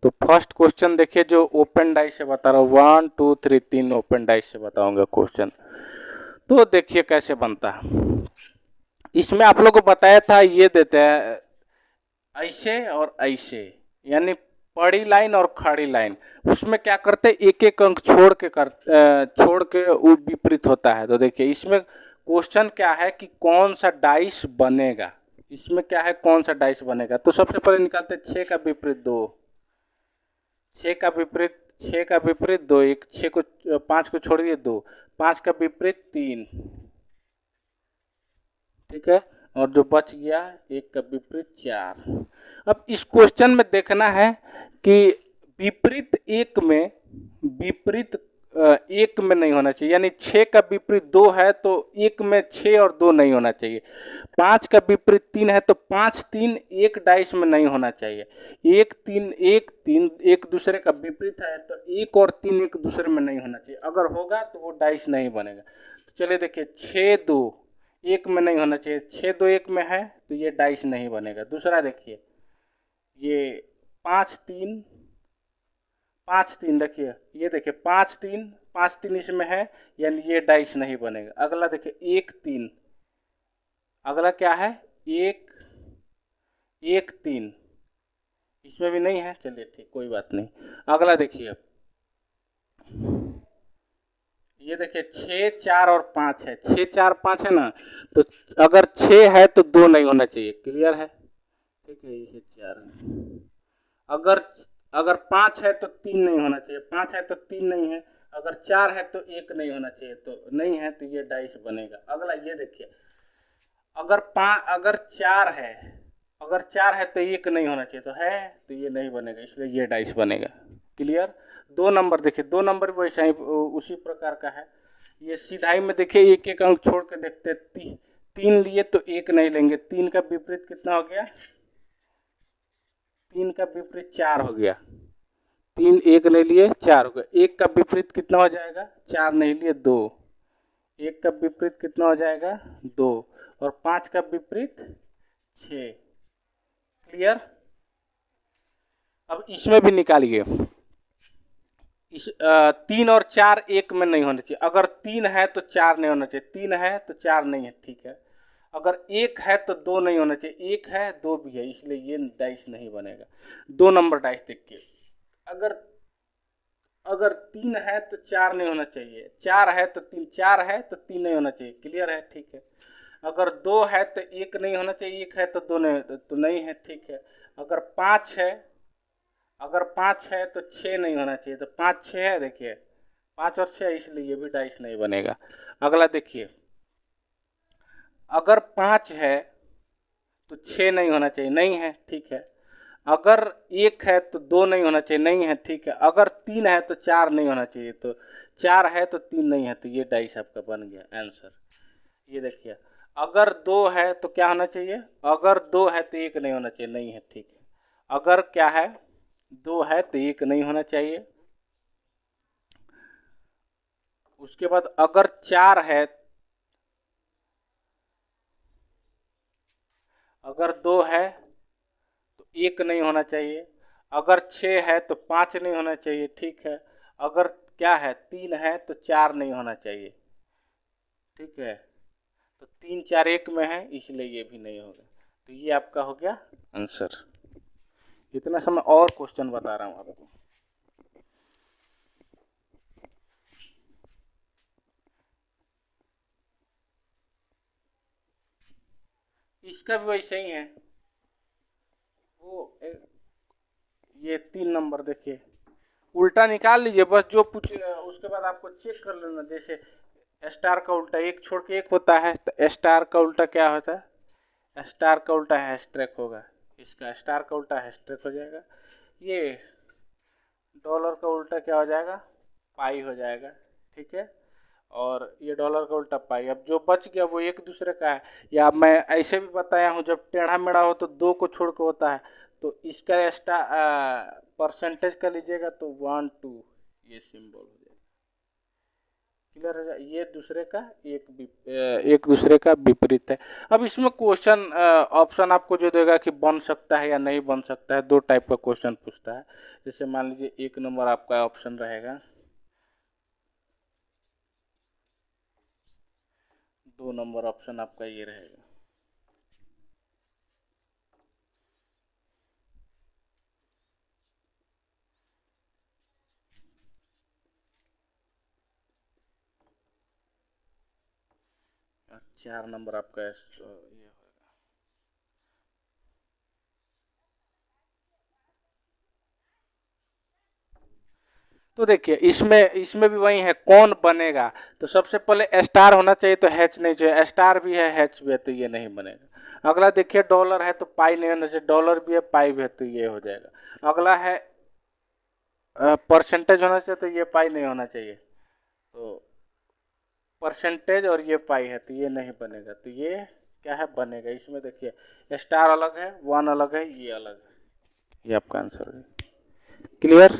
तो first question देखिए जो ओपन डाइस से बता रहा हूँ, 1 2 3 3 ओपन डाइस से बताऊंगा क्वेश्चन। तो देखिए कैसे बनता है। इसमें आप लोगों को बताया था, ये देते हैं ऐसे और ऐसे, यानी पड़ी लाइन और खड़ी लाइन। उसमें क्या करते हैं, एक एक अंक छोड़ के वो विपरीत होता है। तो देखिए इसमें क्वेश्चन क्या है कि कौन सा डाइस बनेगा। इसमें क्या है, कौन सा डाइस बनेगा। तो सबसे पहले निकालते हैं 6 का विपरीत 2, 6 का विपरीत 6 का विपरीत 2, एक 6 को 5 को छोड़ दिए 2, 5 का विपरीत 3, ठीक है। और जो बच गया 1 का विपरीत 4। अब इस क्वेश्चन में देखना है कि विपरीत एक में, विपरीत एक में नहीं होना चाहिए, यानी 6 का विपरीत 2 है तो एक में 6 और 2 नहीं होना चाहिए। 5 का विपरीत 3 है तो 5 3 एक डाइस में नहीं होना चाहिए। 1 3 1 3 एक दूसरे का विपरीत है तो 1 और 3 एक दूसरे में नहीं होना चाहिए। अगर होगा तो वो डाइस नहीं बनेगा। तो चलिए देखिए 6 2 एक में नहीं होना चाहिए, 6 2 एक में है तो ये डाइस नहीं बनेगा। दूसरा देखिए ये 5 3 5 3, देखिए ये देखिए 5 3 5 3 इसमें है, यानी ये डाइस नहीं बनेगा। अगला देखिए 1 3, अगला क्या है 1 1 3, इसमें भी नहीं है। चलिए ठीक, कोई बात नहीं। अगला देखिए ये देखिए 6 4 और 5 है, 6 4 5 है ना, तो अगर 6 है तो 2 नहीं होना चाहिए। क्लियर है, ठीक है। ये 4 है। अगर अगर 5 है तो 3 नहीं होना चाहिए, 5 है तो 3 नहीं है। अगर 4 है तो 1 नहीं होना चाहिए, तो नहीं है तो ये डाइस बनेगा। अगला ये देखिए अगर 4 है, अगर 4 है तो 1 नहीं होना चाहिए, तो है तो ये नहीं बनेगा, इसलिए ये डाइस बनेगा। क्लियर। 2 नंबर देखिए, 2 नंबर भी वैसा ही उसी प्रकार का है। ये सीधाई में देखिए एक एक अंक छोड़ के देखते हैं। 3 लिए तो 1 नहीं लेंगे, 3 का विपरीत कितना हो गया, 3 का विपरीत 4 हो गया। 3 1 नहीं लिए 4 हो गया। 1 का विपरीत कितना हो जाएगा, 4 नहीं लिए 2, 1 का विपरीत कितना हो जाएगा 2, और 5 का विपरीत 6। क्लियर। अब इसमें भी निकालिए। 3 और 4 एक में नहीं होना चाहिए। अगर 3 है तो 4 नहीं होना चाहिए, 3 है तो 4 नहीं है, ठीक है। अगर 1 है तो 2 नहीं होना चाहिए, 1 है 2 भी है, इसलिए ये डाइस नहीं बनेगा। 2 नंबर डाइस देखिए, अगर अगर 3 है तो 4 नहीं होना चाहिए, 4 है तो 3, 4 है तो 3 नहीं होना चाहिए। क्लियर है, ठीक है। अगर 2 है तो 1 नहीं होना चाहिए, 1 है तो 2 नहीं, तो नहीं है, ठीक है। अगर 5 है, अगर 5 है तो 6 नहीं होना चाहिए, तो 5 6 है, देखिए 5 और 6, इसलिए ये भी डाइस नहीं बनेगा। अगला देखिए अगर 5 है तो 6 नहीं होना चाहिए, नहीं है, ठीक है। अगर 1 है तो 2 नहीं होना चाहिए, नहीं है, ठीक है। अगर 3 है तो 4 नहीं होना चाहिए, तो 4 है तो 3 नहीं है, तो ये डाइस आपका बन गया आंसर। ये देखिए अगर 2 है तो क्या होना चाहिए, अगर 2 है तो 1 नहीं होना चाहिए, नहीं है, ठीक है। अगर क्या है 2 है तो 1 नहीं होना चाहिए। उसके बाद अगर 4 है, अगर 2 है तो 1 नहीं होना चाहिए। अगर 6 है तो 5 नहीं होना चाहिए, ठीक है। अगर क्या है 3 है तो 4 नहीं होना चाहिए, ठीक है। तो 3 4 1 में है, इसलिए ये भी नहीं होगा। तो ये आपका हो गया आंसर। इतना समय और क्वेश्चन बता रहा हूँ आपको। इसका भी वैसे ही है। वो ये 3 नंबर देखिए उल्टा निकाल लीजिए बस, जो पूछ उसके बाद आपको चेक कर लेना। जैसे स्टार का उल्टा एक छोड़ के एक होता है, तो स्टार का उल्टा क्या होता है, स्टार का उल्टा हैशटैग होगा। इसका स्टार का उल्टा हैशटैग हो जाएगा। ये डॉलर का उल्टा क्या हो जाएगा, पाई हो जाएगा, ठीक है। और ये डॉलर का उल्टा पाई। अब जो बच गया वो एक दूसरे का है। या मैं ऐसे भी बताया हूँ, जब टेढ़ा मेढ़ा हो तो 2 को छोड़ के होता है, तो इसका एक्स्ट्रा परसेंटेज का लीजिएगा तो 1 2 ये सिंबल हो जाएगा। क्लियर है, ये दूसरे का एक दूसरे का विपरीत है। अब इसमें क्वेश्चन ऑप्शन आपको जो देगा कि बन सकता है या नहीं बन सकता है, दो टाइप का क्वेश्चन पूछता है। जैसे मान लीजिए 1 नंबर आपका ऑप्शन रहेगा, 2 नंबर ऑप्शन आपका ये रहेगा। और 4 नंबर आपका ये होगा। तो देखिए इसमें इसमें भी वही है, कौन बनेगा। तो सबसे पहले स्टार होना चाहिए, तो हैच नहीं चाहिए। स्टार भी है, हैच भी है, तो ये नहीं बनेगा। अगला देखिए डॉलर है तो पाई नहीं होना चाहिए, डॉलर भी है पाई भी है, तो ये हो जाएगा। अगला है परसेंटेज होना चाहिए, तो ये पाई नहीं होना चाहिए। तो परसेंटेज और ये पाई है, तो ये नहीं बनेगा। तो ये क्या है, बनेगा। इसमें देखिए स्टार अलग है, वन अलग है, ये अलग है। ये आपका आंसर है। क्लियर।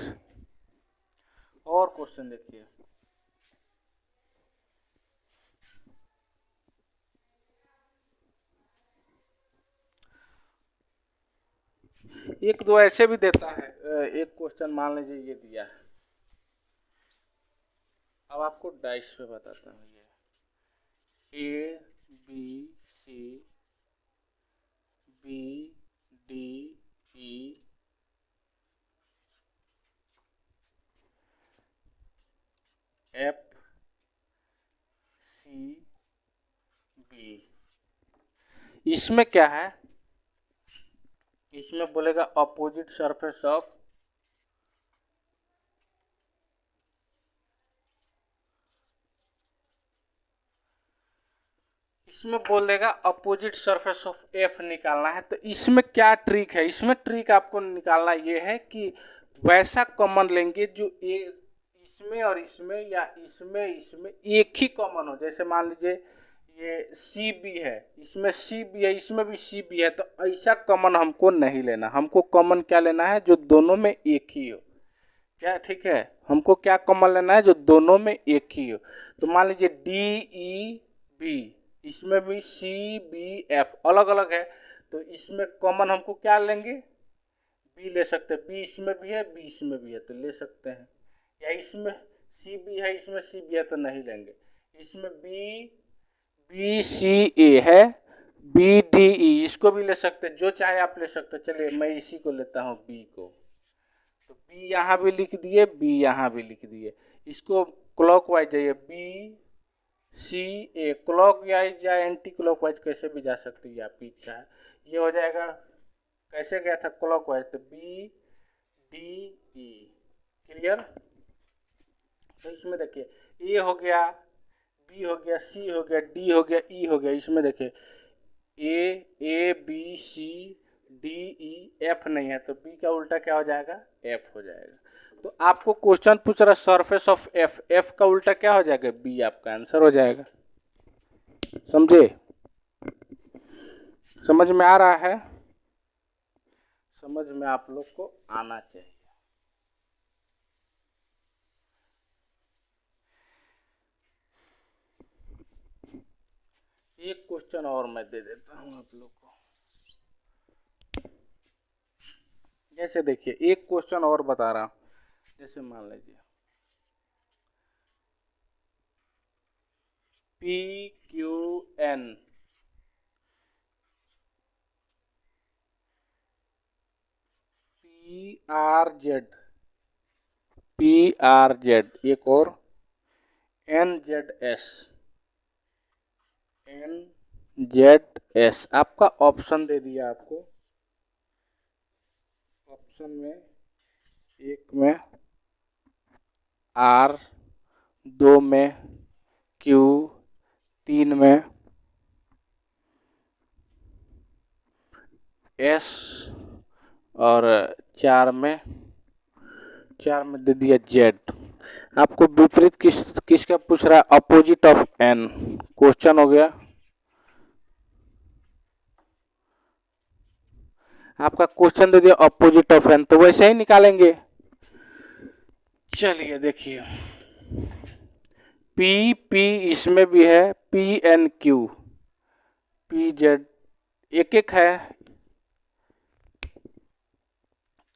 और क्वेश्चन देखिए, एक दो ऐसे भी देता है। एक क्वेश्चन मान लीजिए ये दिया है, अब आपको डाइस पे बताता हूँ। ये A B C B D E F C B. इसमें क्या है, इसमें बोलेगा अपोजिट सरफेस ऑफ इसमें बोल देगा अपोजिट सरफेस ऑफ एफ निकालना है। तो इसमें क्या ट्रिक है, इसमें ट्रिक आपको निकालना ये है कि वैसा कॉमन लेंगे जो इसमें और इसमें या इसमें इसमें एक ही कॉमन हो। जैसे मान लीजिए ये सी बी है, इसमें सी बी है, इसमें भी सी बी है, तो ऐसा कॉमन हमको नहीं लेना। हमको कॉमन क्या लेना है, जो दोनों में एक ही हो। क्या ठीक है, हमको क्या कॉमन लेना है, जो दोनों में एक ही हो। तो मान लीजिए डी ई बी, इसमें भी सी बी एफ अलग अलग है, तो इसमें कॉमन हमको क्या लेंगे, बी ले सकते हैं। बी इसमें भी है, बी इसमें भी है, तो ले सकते हैं। या इसमें सी बी है, इसमें सी बी है, तो नहीं लेंगे। इसमें बी बी सी ए है, बी डी ई इसको भी ले सकते हैं, जो चाहे आप ले सकते हैं। चलिए मैं इसी को लेता हूँ, बी को। तो बी यहाँ भी लिख दिए, बी यहाँ भी लिख दिए। इसको क्लॉकवाइज जाइए, बी सी ए क्लॉकवाइज या एंटी क्लॉकवाइज कैसे भी जा सकती है, आपकी इच्छा है। ये हो जाएगा, कैसे गया था क्लॉकवाइज, तो बी डी ई। क्लियर। तो इसमें देखिए ए हो गया, बी हो गया, सी हो गया, डी हो गया, ई हो गया। इसमें देखिए A B C D E F नहीं है, तो बी का उल्टा क्या हो जाएगा, एफ हो जाएगा। तो आपको क्वेश्चन पूछ रहा सरफेस ऑफ एफ, एफ का उल्टा क्या हो जाएगा, बी आपका आंसर हो जाएगा। समझे, समझ में आ रहा है, समझ में आप लोग को आना चाहिए। एक क्वेश्चन और मैं दे देता हूं आप लोग को। जैसे देखिए एक क्वेश्चन और बता रहा हूं, जैसे मान लीजिए P Q N P R Z एक और एन जेड एस आपका ऑप्शन दे दिया आपको। ऑप्शन में एक में आर, दो में क्यू, तीन में एस और चार में दे दिया जेड। आपको विपरीत किसका पूछ रहा है, अपोजिट ऑफ एन। क्वेश्चन हो गया आपका, क्वेश्चन दे दिया अपोजिट ऑफ एन, तो वैसे ही निकालेंगे। चलिए देखिए पी पी इसमें भी है, P N Q, P Z, एक एक है,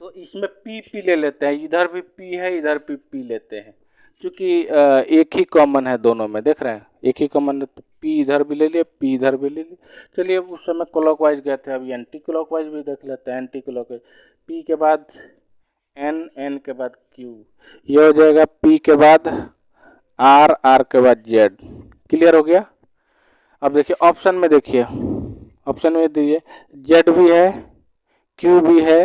तो इसमें पी पी ले लेते हैं, इधर भी पी है इधर भी पी लेते हैं, क्योंकि एक ही कॉमन है दोनों में, देख रहे हैं एक ही कॉमन है, तो पी इधर भी ले लिए पी इधर भी ले लिए। चलिए उस समय क्लॉकवाइज गए थे, अभी एंटी क्लॉकवाइज भी देख लेते हैं। एंटी क्लॉकवाइज पी के बाद एन, एन के बाद क्यू, ये हो जाएगा पी के बाद आर, आर के बाद जेड। क्लियर हो गया। अब देखिए ऑप्शन में, देखिए ऑप्शन में दीजिए, जेड भी है, क्यू भी है,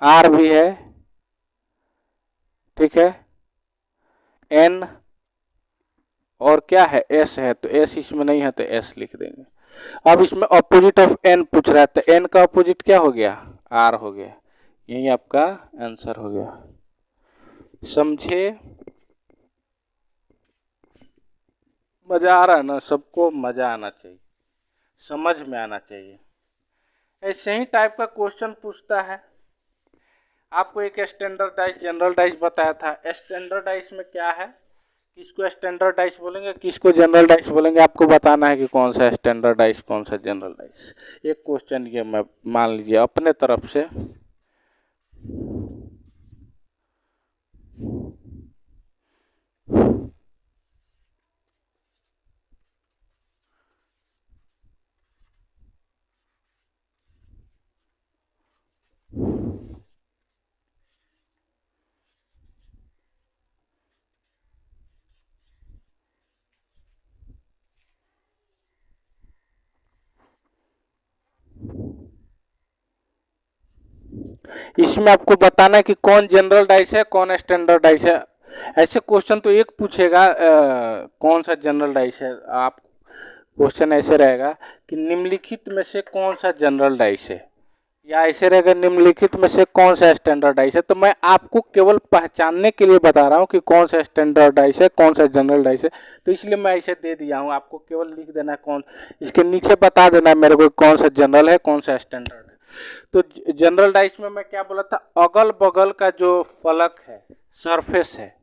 आर भी है, ठीक है, एन और क्या है, एस है, तो एस इसमें नहीं है तो एस लिख देंगे। अब इसमें ऑपोजिट ऑफ एन पूछ रहा है, तो एन का ऑपोजिट क्या हो गया, आर हो गया। यही आपका आंसर हो गया। समझे, मजा आ रहा है ना, सबको मजा आना चाहिए, समझ में आना चाहिए। ऐसे ही टाइप का क्वेश्चन पूछता है। आपको एक स्टैंडर्डाइज जनरलाइज बताया था। स्टैंडर्डाइज में क्या है, किसको स्टैंडर्डाइज बोलेंगे किसको जनरलाइज बोलेंगे, आपको बताना है कि कौन सा स्टैंडर्डाइज कौन सा जनरलाइज। एक क्वेश्चन ये मैं मान लीजिए अपने तरफ से, इसमें आपको बताना है कि कौन जनरल डाइस है कौन स्टैंडर्ड डाइस है। ऐसे क्वेश्चन तो एक पूछेगा कौन सा जनरल डाइस है, आप क्वेश्चन ऐसे रहेगा कि निम्नलिखित में से कौन सा जनरल डाइस है, या ऐसे रहेगा निम्नलिखित में से कौन सा स्टैंडर्ड डाइस है। तो मैं आपको केवल पहचानने के लिए बता रहा हूँ कि कौन सा स्टैंडर्ड डाइस है कौन सा जनरल डाइस है, तो इसलिए मैं ऐसे दे दिया हूँ। आपको केवल लिख देना है कौन, इसके नीचे बता देना है मेरे को कौन सा जनरल है कौन सा स्टैंडर्ड है। तो जनरल डाइस में मैं क्या बोला था, अगल बगल का जो फलक है, सरफेस है,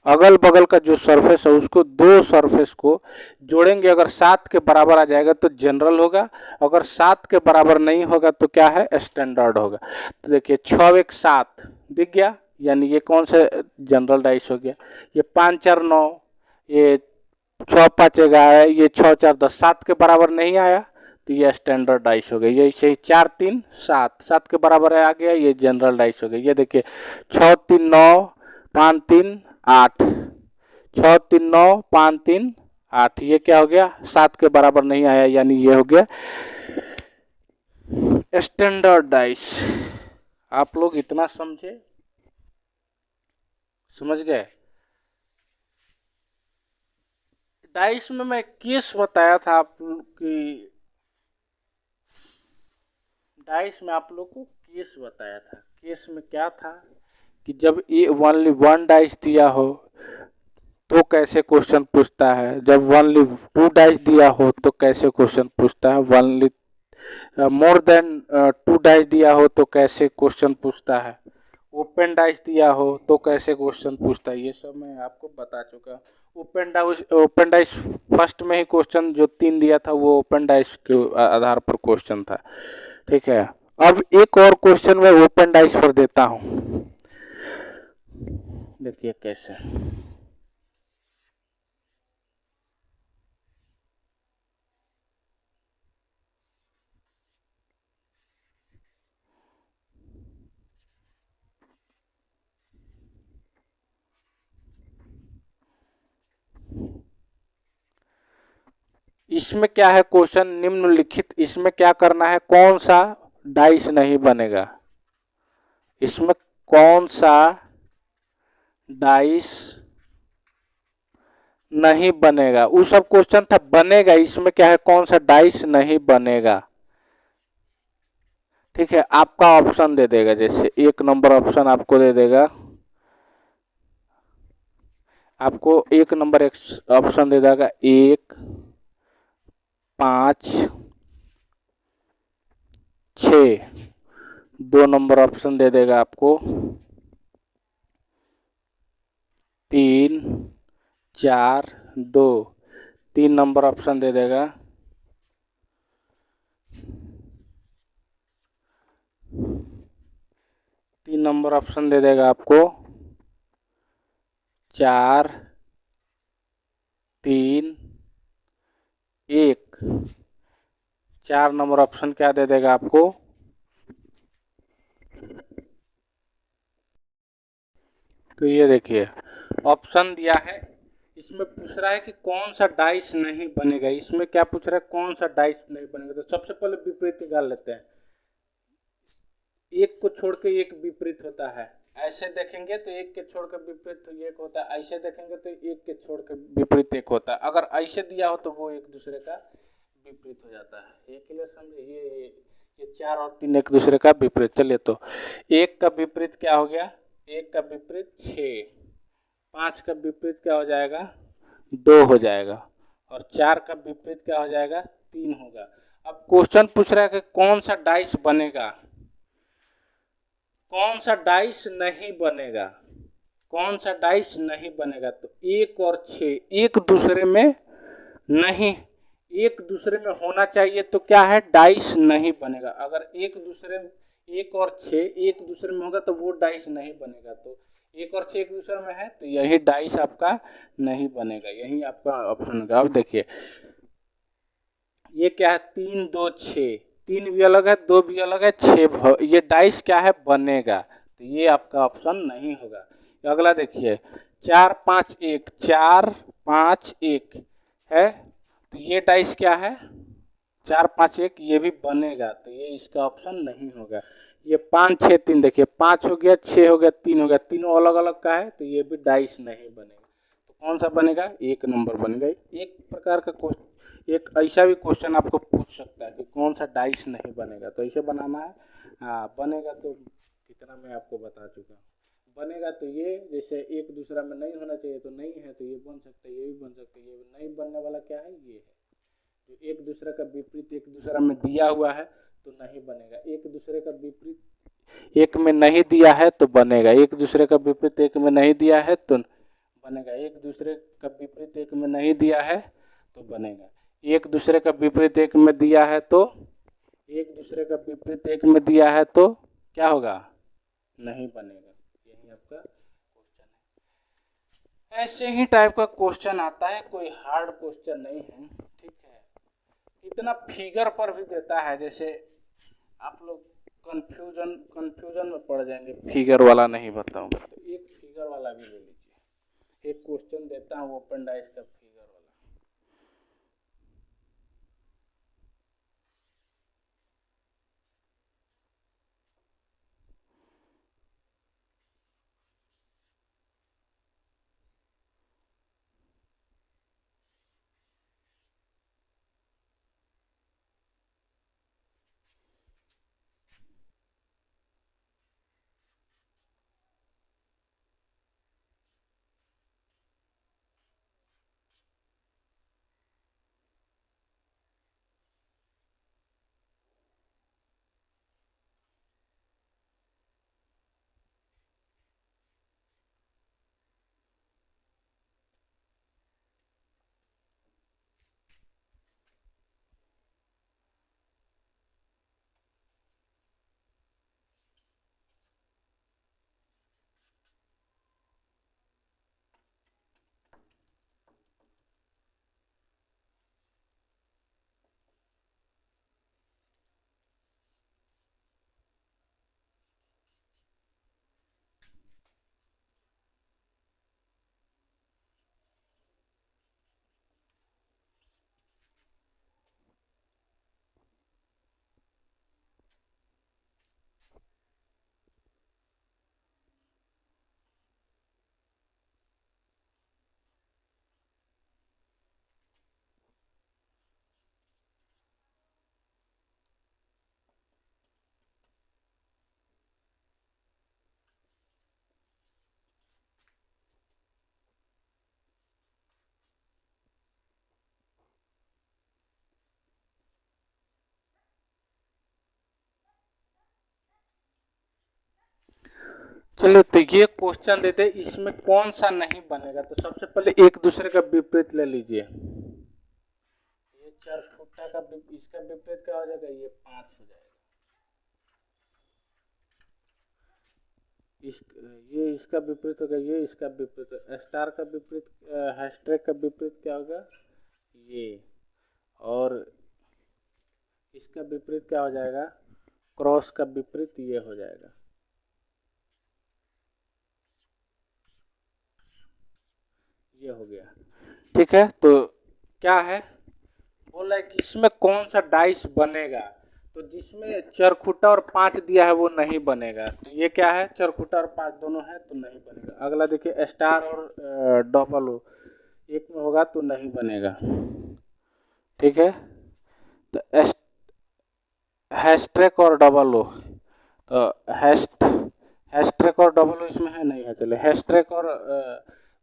अगल बगल का जो सरफेस है उसको, दो सरफेस को जोड़ेंगे, अगर 7 के बराबर आ जाएगा तो जनरल होगा, अगर 7 के बराबर नहीं होगा तो क्या है, स्टैंडर्ड होगा। तो देखिए 6 1 7 दिख गया, यानी ये कौन सा जनरल डाइस हो गया। ये 5 4 9, ये 6 5 11, ये 6 4 10, 7 के बराबर नहीं आया तो ये स्टैंडर्ड डाइस हो गया। ये सही 4 3 7, 7 के बराबर आ गया, ये जनरल डाइस हो गया। ये देखिए 6 3 9 5 3 8, 6 3 9 5 3 8, ये क्या हो गया, 7 के बराबर नहीं आया, यानी ये हो गया स्टैंडर्ड डाइस। आप लोग इतना समझे, समझ गए। डाइस में मैं केस बताया था आप लोग की, डाइस में आप लोग को केस बताया था। केस में क्या था कि जब ये ओनली वन डाइस दिया हो तो कैसे क्वेश्चन पूछता है, जब ओनली 2 डाइस दिया हो तो कैसे क्वेश्चन पूछता है, ओनली मोर देन 2 डाइस दिया हो तो कैसे क्वेश्चन पूछता है, ओपन डाइस दिया हो तो कैसे क्वेश्चन पूछता है, ये सब मैं आपको बता चुका। ओपन डाइस फर्स्ट में ही क्वेश्चन जो 3 दिया था वो ओपन डाइस के आधार पर क्वेश्चन था, ठीक है। अब एक और क्वेश्चन मैं ओपन डाइस पर देता हूं, देखिए कैसे। इसमें क्या है क्वेश्चन निम्नलिखित, इसमें क्या करना है, कौन सा डाइस नहीं बनेगा, इसमें कौन सा डाइस नहीं बनेगा, वो सब क्वेश्चन था बनेगा, इसमें क्या है कौन सा डाइस नहीं बनेगा, ठीक है। आपका ऑप्शन दे देगा, जैसे 1 नंबर ऑप्शन आपको दे देगा, आपको 1 नंबर ऑप्शन दे देगा 1 5 6, 2 नंबर ऑप्शन दे देगा आपको 3 4 2, 3 नंबर ऑप्शन दे देगा। तीन नंबर ऑप्शन दे देगा आपको 4 3 1। 4 नंबर ऑप्शन क्या दे देगा आपको? तो ये देखिए ऑप्शन दिया है, इसमें पूछ रहा है कि कौन सा डाइस नहीं बनेगा। इसमें क्या पूछ रहा है, कौन सा डाइस नहीं बनेगा। तो सबसे पहले विपरीत निकाल लेते हैं। एक को छोड़ के एक विपरीत होता है, ऐसे देखेंगे तो एक के छोड़ के विपरीत तो एक होता है, ऐसे देखेंगे तो एक के छोड़ के विपरीत एक होता है। अगर ऐसे दिया हो तो वो एक दूसरे का विपरीत हो जाता है। ये क्लियर समझे? ये 4 और 3 एक दूसरे का विपरीत। चलिए तो एक का विपरीत क्या हो गया? एक का विपरीत 6, 5 का विपरीत क्या हो जाएगा? 2 हो जाएगा, और 4 का विपरीत क्या हो जाएगा? 3 होगा। अब क्वेश्चन पूछ रहा है कि कौन सा डाइस बनेगा, कौन सा डाइस नहीं बनेगा, कौन सा डाइस नहीं बनेगा। तो 1 और 6 एक दूसरे में नहीं, एक दूसरे में होना चाहिए तो क्या है? डाइस नहीं बनेगा। अगर एक दूसरे, 1 और 6 एक दूसरे में होगा तो वो डाइस नहीं बनेगा। तो 1 और 6 एक दूसरे में है तो यही डाइस आपका नहीं बनेगा, यही आपका ऑप्शन होगा। अब देखिए ये क्या है? 3 2 6, 3 भी अलग है, 2 भी अलग है, 6 ये डाइस क्या है? बनेगा। तो ये आपका ऑप्शन नहीं होगा। अगला देखिए 4 5 1, 4 5 1 है, तो ये डाइस क्या है? 4 5 1, ये भी बनेगा, तो ये इसका ऑप्शन नहीं होगा। ये 5 6 3, देखिए 5 हो गया, 6 हो गया, 3 हो गया, तीनों अलग अलग का है तो ये भी डाइस नहीं बनेगा। तो कौन सा बनेगा? एक नंबर बनेगा। एक प्रकार का क्वेश्चन, एक ऐसा भी क्वेश्चन आपको पूछ सकता है कि कौन सा डाइस नहीं बनेगा, तो ऐसे बनाना है। हाँ बनेगा तो कितना मैं आपको बता चुका हूँ। बनेगा तो ये, जैसे एक दूसरा में नहीं होना चाहिए तो नहीं है, तो ये बन सकता है, ये भी बन सकता है। ये नहीं बनने वाला क्या है? ये है। तो एक दूसरे का विपरीत एक दूसरा में दिया हुआ है तो नहीं बनेगा। एक दूसरे का विपरीत एक में नहीं दिया है तो बनेगा। एक दूसरे का विपरीत एक में नहीं दिया है तो बनेगा। एक दूसरे का विपरीत एक में नहीं दिया है तो बनेगा। एक दूसरे का विपरीत एक में दिया है तो, एक दूसरे का विपरीत एक में दिया है तो क्या होगा? नहीं बनेगा। यही आपका क्वेश्चन है। ऐसे ही टाइप का क्वेश्चन आता है, कोई हार्ड क्वेश्चन नहीं है। ठीक है, इतना फिगर पर भी देता है, जैसे आप लोग कंफ्यूजन कंफ्यूजन में पड़ जाएंगे, फिगर वाला नहीं बताऊंगा तो एक फिगर वाला भी ले लीजिए। एक क्वेश्चन देता हूँ ओपन डाइस का फिगर वाला। चलो तो ये क्वेश्चन देते हैं, इसमें कौन सा नहीं बनेगा। तो सबसे पहले एक दूसरे का विपरीत ले लीजिए। ये चरखुटा का इसका विपरीत क्या हो जाएगा, ये 5 हो जाएगा। ये इसका विपरीत होगा, ये इसका विपरीत। स्टार का विपरीत, हैशटैग का विपरीत क्या होगा, ये। और इसका विपरीत क्या हो जाएगा, क्रॉस का विपरीत ये हो जाएगा। ये हो गया, ठीक है। तो क्या है, बोल रहा है कि इसमें कौन सा डाइस बनेगा। तो जिसमें चरखुटा और 5 दिया है वो नहीं बनेगा। तो ये क्या है, चरखुटा और 5 दोनों है तो नहीं बनेगा। अगला देखिए, स्टार और डबल ओ एक में होगा तो नहीं बनेगा, ठीक है। तो हैशटैग और डबल ओ, तो हैशटैग और डबल ओ इसमें है नहीं है। चलिए हैशटैग और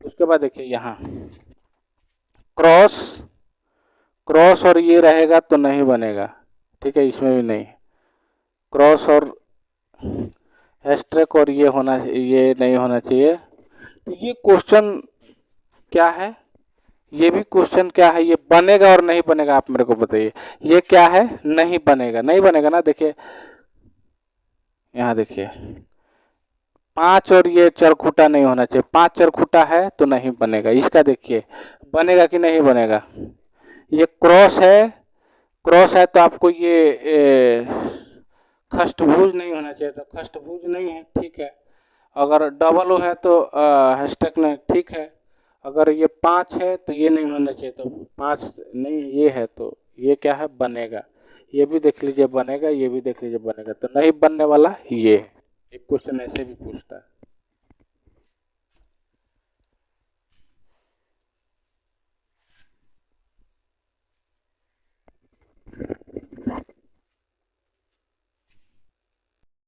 उसके बाद देखिए यहाँ क्रॉस और ये रहेगा तो नहीं बनेगा, ठीक है। इसमें भी नहीं, क्रॉस और हैशटैग और ये नहीं होना चाहिए। तो ये क्वेश्चन क्या है, ये भी क्वेश्चन क्या है, ये बनेगा और नहीं बनेगा आप मेरे को बताइए। ये क्या है, नहीं बनेगा, नहीं बनेगा ना। देखिए यहाँ देखिए 5 और ये चरखुटा नहीं होना चाहिए। 5 चरखुटा है तो नहीं बनेगा। इसका देखिए बनेगा कि नहीं बनेगा। ये क्रॉस है तो आपको ये खष्टभुज नहीं होना चाहिए, तो खष्टभुज नहीं है, ठीक है। अगर डबल ओ है तो हैशटैग नहीं, ठीक है। अगर ये 5 है तो ये नहीं होना चाहिए, तो 5 नहीं, ये है तो ये क्या है, बनेगा। ये भी देख लीजिए बनेगा, ये भी देख लीजिए बनेगा। तो नहीं बनने वाला ये एक क्वेश्चन ऐसे भी पूछता है।